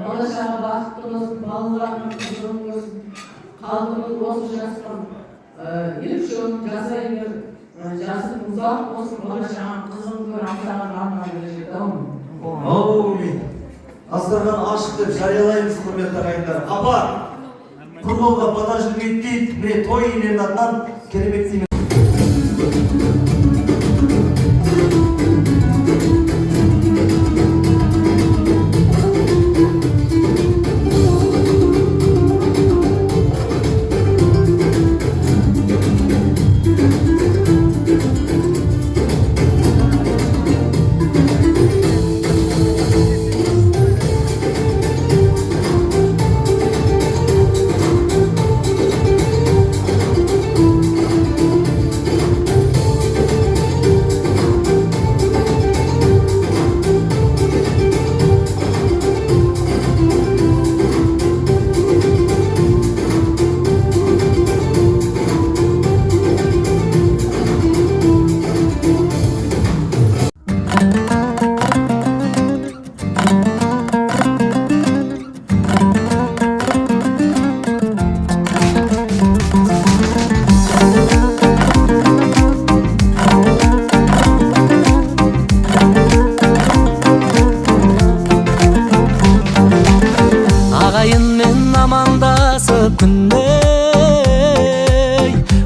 Болашағы бақыттыңыз, балаларыңыз, қызыңыз, қалдыңыз осы жастан елшілік жасай бер, жасың ұзақ болсын, болашағын қызың көр, ақтаған арман келешек. Аумин. Асырған ашық деп жариялаймыз, құрметті ағайындар. Апа, құрболға баташылық еттейді, міне той иелерінің атынан керемет деймін.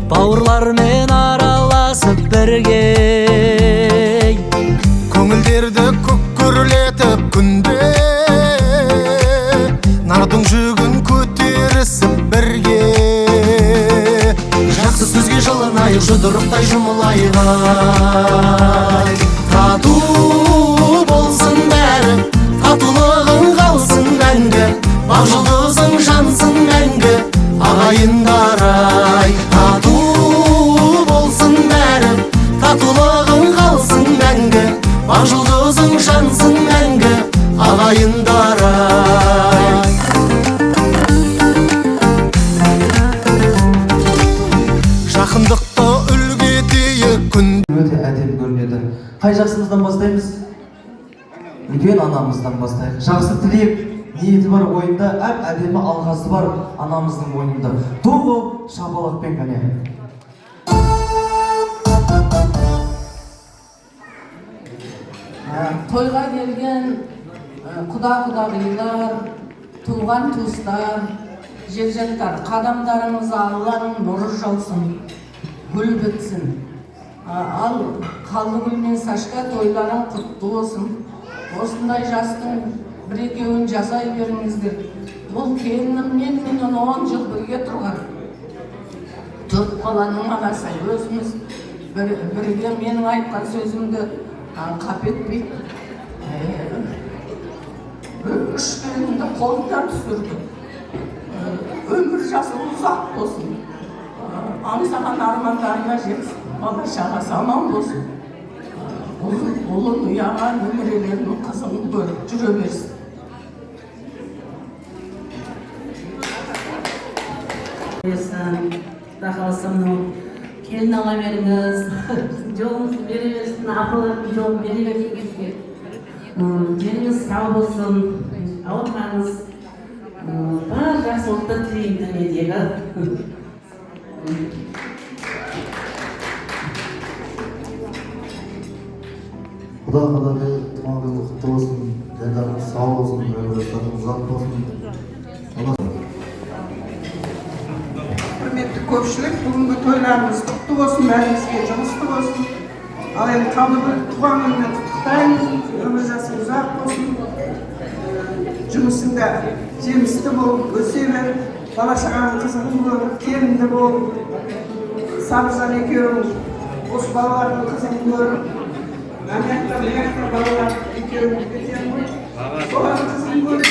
Бауырлармен араласып бірге көңілдерді көккөрлетіп күнде нардың жүгін көтерісіп бірге жақсы сөзге жылынайық, жұдырықтай жұмылайық. Тату болсын бәрі, татулығың қалсын мәңгі, бақ жұлдызың жансын мәңгі. Ағайындар-ай, тату болсын бәрі, татулығың қалсын мәңгі, бақ жұлдызың жансын мәңгі. Ағайындар-ай. Жақындықты үлгі етейік күн. Өте әдемі көрінеді. Қай жақсымыздан бастаймыз? Үлкен анамыздан бастайық. Жақсы тілейік. Ниеті бар ойында, әдемі алғасы бар анамыздың ойында. Тоғы шапалақпен кәне. Тойға келген құда-құдағилар, туған туыстар, жекжаттар, қадамдарыңыз Алланың нұры жаусын, гүл бітсін. Ал Қалдыгүл мен Сашка тойларың құтты болсын. Осындай жастың бір-екеуін жасай беріңіздер. Бұл келініммен 10 жыл бірге тұрған. 4 баланың ағасы, өзіміз бірге менің айтқан сөзімді қап етпейді. 3 келінді қолына түсірді. Өмір жасы ұзақ болсын. Аңсаған армандарына жетсін. Бала-шағасы аман болсын. Ұлын ұяға немерелерінің қызын көріп жүре берсін. Құда қаласа келін ала беріңіз, жолыңыз бере берсін, ақылы жол бере берсін бізге. Деніңіз сау болсын, ауырмаңыз, бар жақсылықты тілеймін дүниедегі. Құда қалады, туған күні құтты болсын, дендарыңыз сау болсын, өмір жастарыңыз ұзақ болсын. Құрметті көпшілік, бүгінгі тойларымыз құтты болсын, бәрімізге жұмысты болсын. Ал енді Қалдыгүл туған күнімен құттықтаймыз, өмір жасы ұзақ болсын. Жұмысында жемісті болып, өсе бер, бала-шағаның қызығын көріп, келінді болып, Сабыржан екеуің осы балалардың қызығын көріп, Әмияқтар балалар екеуің кетер ғой. Солардың қызығын көріп,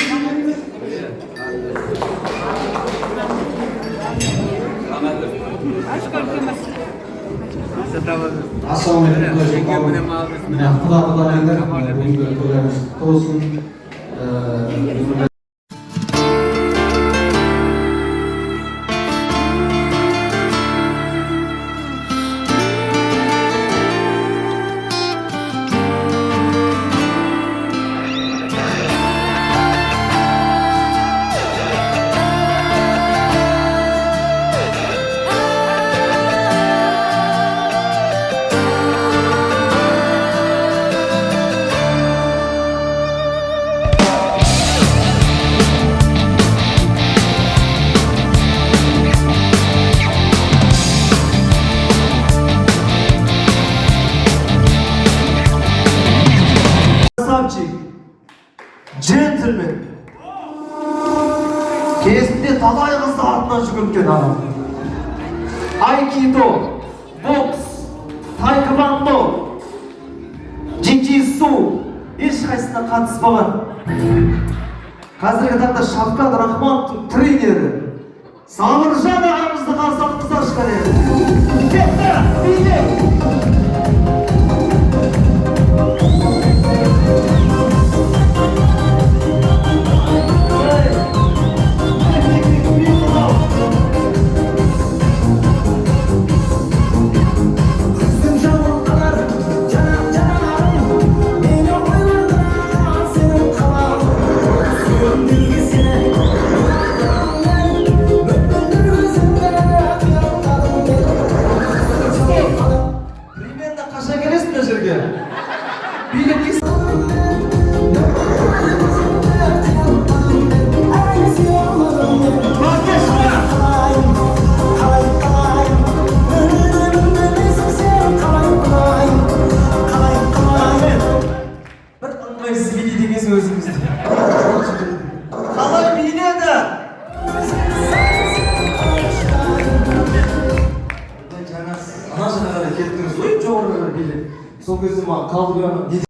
Ассалаумағалейкум. Құда-құдағайлар, бүгінгі тойларыңыз құтты болсын. талай қызды артынан жүгірткен адам. Айкидо, бокс, тайквондо, джиу-джитсу ешқайсысына қатыспаған. Қазіргі таңда Шавкат Рахмановтың тренері Сабыржан ағамызды қарсы алыңыздар шыққан. Кетті, биле! Қалай биледі? Ана жағаға кеттіңіз ғой, жоғарыға биле. Сол кезде маған қалды